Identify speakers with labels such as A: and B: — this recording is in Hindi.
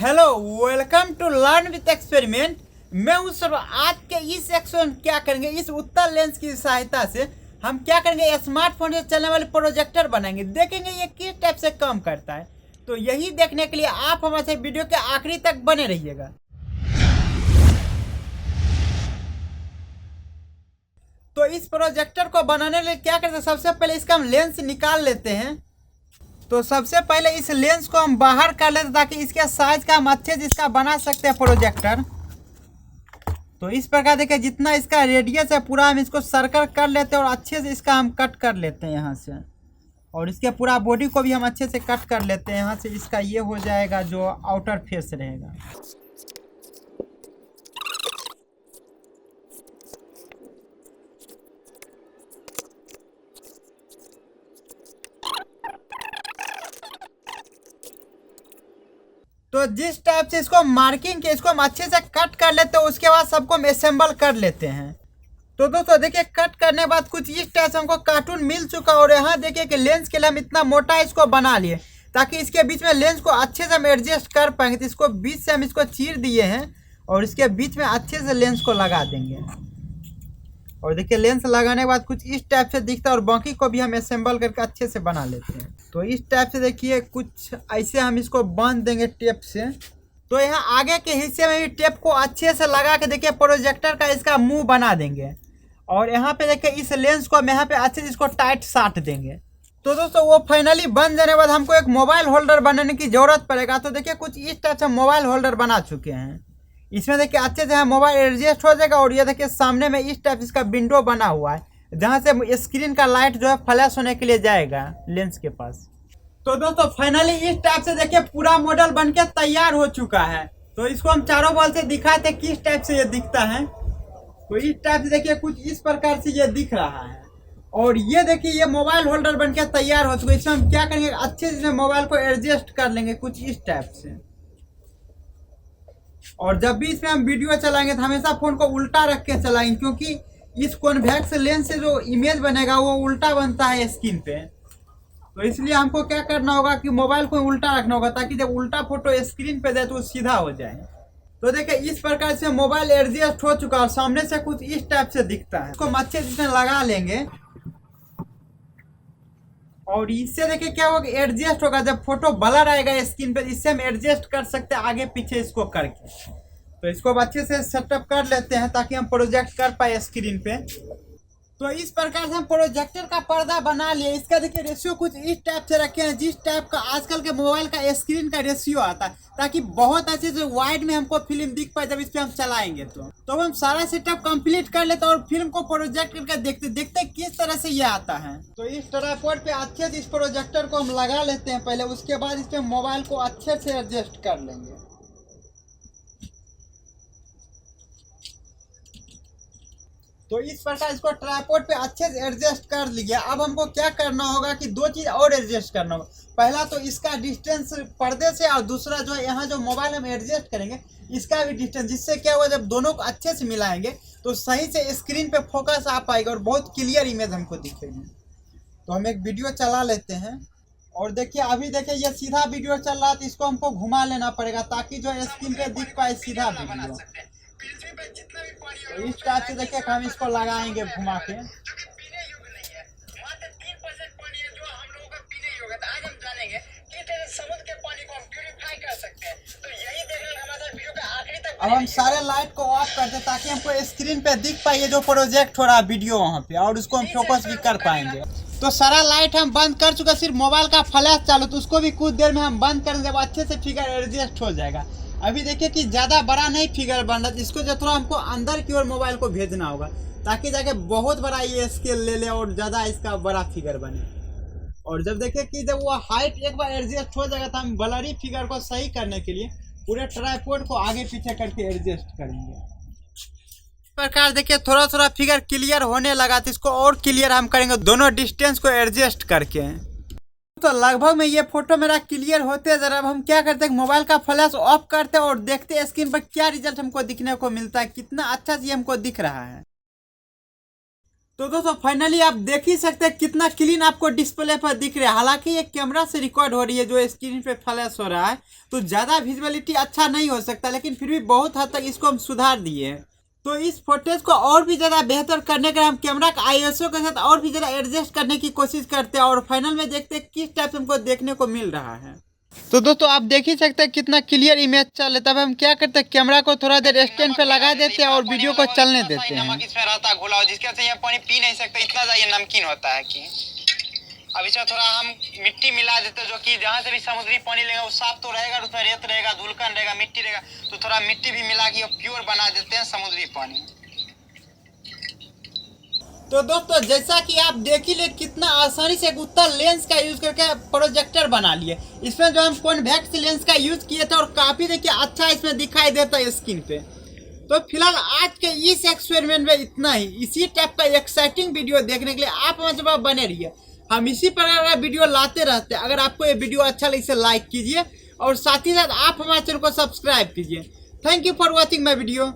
A: Hello, welcome to learn with experiment. मैं हूं सर। आज के इस सेक्शन क्या करेंगे, इस उत्तर लेंस की सहायता से हम क्या करेंगे, स्मार्टफोन से चलने वाले प्रोजेक्टर बनाएंगे। देखेंगे ये किस टाइप से काम करता है। तो यही देखने के लिए आप हमारे वीडियो के आखिरी तक बने रहिएगा। तो इस प्रोजेक्टर को बनाने के लिए क्या करते हैं, सबसे पहले इसका हम लेंस निकाल लेते हैं। तो सबसे पहले इस लेंस को हम बाहर कर लेते हैं ताकि इसके साइज का हम अच्छे से इसका बना सकते हैं प्रोजेक्टर। तो इस प्रकार देखिए, जितना इसका रेडियस है पूरा हम इसको सर्कल कर लेते हैं और अच्छे से इसका हम कट कर लेते हैं यहाँ से। और इसके पूरा बॉडी को भी हम अच्छे से कट कर लेते हैं। यहाँ से इसका ये हो जाएगा जो आउटर फेस रहेगा। तो जिस टाइप से इसको मार्किंग के इसको हम अच्छे से कट कर लेते हैं, उसके बाद सबको हम असेंबल कर लेते हैं। तो दोस्तों देखिए, कट करने के बाद कुछ इस टाइप से हमको कार्टून मिल चुका। और यहाँ देखिए कि लेंस के लिए हम इतना मोटा इसको बना लिए ताकि इसके बीच में लेंस को अच्छे से हम एडजस्ट कर पाएंगे। तो इसको बीच से हम इसको चीर दिए हैं और इसके बीच में अच्छे से लेंस को लगा देंगे। और देखिए, लेंस लगाने के बाद कुछ इस टाइप से दिखता है और बाकी को भी हम असेंबल करके अच्छे से बना लेते हैं। तो इस टाइप से देखिए, कुछ ऐसे हम इसको बांध देंगे टेप से। तो यहाँ आगे के हिस्से में भी टेप को अच्छे से लगा के देखिए प्रोजेक्टर का इसका मुंह बना देंगे। और यहाँ पे देखिए इस लेंस को हम यहाँ पे अच्छे से इसको टाइट साट देंगे। तो दोस्तों वो फाइनली बन जाने के बाद हमको एक मोबाइल होल्डर बनाने की जरूरत पड़ेगा। तो देखिए कुछ इस टाइप से मोबाइल होल्डर बना चुके हैं। इसमें देखिए अच्छे से मोबाइल एडजस्ट हो जाएगा। और ये देखिए सामने में इस टाइप इसका विंडो बना हुआ है जहाँ से स्क्रीन का लाइट जो है फ्लैश होने के लिए जाएगा लेंस के पास। तो दोस्तों फाइनली इस टाइप से देखिए पूरा मॉडल बनके तैयार हो चुका है। तो इसको हम चारों बॉल से दिखाए थे किस टाइप से ये दिखता है। तो इस टाइप से देखिए कुछ इस प्रकार से ये दिख रहा है। और ये देखिए ये मोबाइल होल्डर बनके तैयार हो चुका है। इसमें हम क्या करेंगे, अच्छे से मोबाइल को एडजस्ट कर लेंगे कुछ इस टाइप से। और जब भी इसमें हम वीडियो चलाएंगे तो हमेशा फोन को उल्टा रख के चलाएंगे, क्योंकि इस कॉन्वेक्स लेंस से जो इमेज बनेगा वो उल्टा बनता है स्क्रीन पे। तो इसलिए हमको क्या करना होगा कि मोबाइल को उल्टा रखना होगा ताकि जब उल्टा फोटो स्क्रीन पे जाए तो वो सीधा हो जाए। तो देखिए इस प्रकार से मोबाइल एडजस्ट हो चुका है। सामने से कुछ इस टाइप से दिखता है। इसको हम अच्छे से लगा लेंगे और इससे देखिए क्या होगा, एडजस्ट होगा। जब फोटो ब्लर आएगा स्क्रीन पे, इससे हम एडजस्ट कर सकते हैं आगे पीछे इसको करके। तो इसको अच्छे से सेटअप कर लेते हैं ताकि हम प्रोजेक्ट कर पाए स्क्रीन पे। तो इस प्रकार से हम प्रोजेक्टर का पर्दा बना लिए। इसका देखिए रेशियो कुछ इस टाइप से रखे हैं जिस टाइप का आजकल के मोबाइल का स्क्रीन का रेशियो आता है, ताकि बहुत अच्छे से वाइड में हमको फिल्म दिख पाए जब इस पे हम चलाएंगे। तो हम सारा सेटअप कंप्लीट कर लेते हैं और फिल्म को प्रोजेक्ट करके देखते देखते किस तरह से ये आता है। तो इस ट्राइपॉड पे अच्छे से इस प्रोजेक्टर को हम लगा लेते हैं पहले। उसके बाद इस पे मोबाइल को अच्छे से एडजस्ट कर लेंगे। तो इस प्रकार इसको ट्राइपॉड पे अच्छे से एडजस्ट कर लिया। अब हमको क्या करना होगा कि दो चीज़ और एडजस्ट करना होगा। पहला तो इसका डिस्टेंस पर्दे से, और दूसरा जो है यहाँ जो मोबाइल हम एडजस्ट करेंगे इसका भी डिस्टेंस। जिससे क्या होगा, जब दोनों को अच्छे से मिलाएंगे तो सही से स्क्रीन पे फोकस आ पाएगा और बहुत क्लियर इमेज हमको दिखेगी। तो हम एक वीडियो चला लेते हैं। और देखिए अभी देखिए ये सीधा वीडियो चल रहा है, तो इसको हमको घुमा लेना पड़ेगा ताकि जो स्क्रीन पे दिख पाए सीधा वीडियो। तो इस टाइप से देखिए हम इसको लगाएंगे घुमा के। अब हम सारे लाइट को ऑफ करते ताकि हमको स्क्रीन पे दिख पाए जो प्रोजेक्ट हो रहा है वीडियो वहाँ पे, और उसको हम फोकस भी कर पाएंगे। तो सारा लाइट हम बंद कर चुका, सिर्फ मोबाइल का फ्लैश चालू। तो उसको भी कुछ देर में हम बंद कर जब अच्छे से फिगर एडजस्ट हो जाएगा। अभी देखिए कि ज़्यादा बड़ा नहीं फिगर बन रहा, इसको जो थोड़ा हमको अंदर की ओर मोबाइल को भेजना होगा ताकि जाके बहुत बड़ा ये स्केल ले ले और ज़्यादा इसका बड़ा फिगर बने। और जब देखिए कि जब वो हाइट एक बार एडजस्ट हो जाएगा तो हम ब्लरी फिगर को सही करने के लिए पूरे ट्राइपॉड को आगे पीछे करके एडजस्ट करेंगे। इस प्रकार देखिए थोड़ा थोड़ा फिगर क्लियर होने लगा, तो इसको और क्लियर हम करेंगे दोनों डिस्टेंस को एडजस्ट करके। तो लगभग में ये फोटो मेरा क्लियर होते हैं। जरा अब हम क्या करते हैं, मोबाइल का फ्लैश ऑफ करते हैं और देखते हैं स्क्रीन पर क्या रिजल्ट हमको दिखने को मिलता है, कितना अच्छा से हमको दिख रहा है। तो दोस्तों फाइनली आप देख ही सकते हैं कितना क्लीन आपको डिस्प्ले पर दिख रहा है। हालांकि ये कैमरा से रिकॉर्ड हो रही है जो स्क्रीन पे फ्लैश हो रहा है, तो ज़्यादा विजुअलिटी अच्छा नहीं हो सकता, लेकिन फिर भी बहुत हद तक इसको हम सुधार दिए हैं। तो इस फुटेज को और भी ज़्यादा बेहतर करने के लिए हम कैमरा का आईएसओ के साथ और भी ज़्यादा एडजस्ट करने की कोशिश करते हैं और फाइनल में देखते हैं किस टाइप से हमको देखने को मिल रहा है। तो दोस्तों आप देख ही सकते हैं कितना क्लियर इमेज चल रहा है। तब हम क्या करते हैं, कैमरा को थोड़ा देर स्टैंड पे लगा देते हैं और वीडियो को चलने देते हैं।
B: नमक इसमें रहता है घोला, जिसके वजह से ये पानी पी नहीं सकते, इतना ज़्यादा नमकीन होता है कि अब इसमें थोड़ा हम मिट्टी मिला देते हैं, जो कि जहाँ से भी समुद्री पानी लेगा वो साफ तो रहेगा, उसमें रेत रहेगा, धुलकन रहेगा, मिट्टी रहेगा, तो थोड़ा मिट्टी भी मिला के प्योर बना देते हैं समुद्री पानी।
A: तो दोस्तों जैसा कि आप देख ही ले कितना आसानी से एक उत्तर लेंस का यूज करके प्रोजेक्टर बना लिए। इसमें जो हम कॉन्वेक्स लेंस का यूज किए थे और काफी देखिए अच्छा इसमें दिखाई देता है स्क्रीन पे। तो फिलहाल आज के इस एक्सपेरिमेंट में इतना ही। इसी टाइप का एक्साइटिंग वीडियो देखने के लिए आप हमारे साथ बने रहिए। हम इसी प्रकार का वीडियो लाते रहते हैं। अगर आपको ये वीडियो अच्छा लगे इसे लाइक कीजिए और साथ ही साथ आप हमारे चैनल को सब्सक्राइब कीजिए। Thank you for watching my video.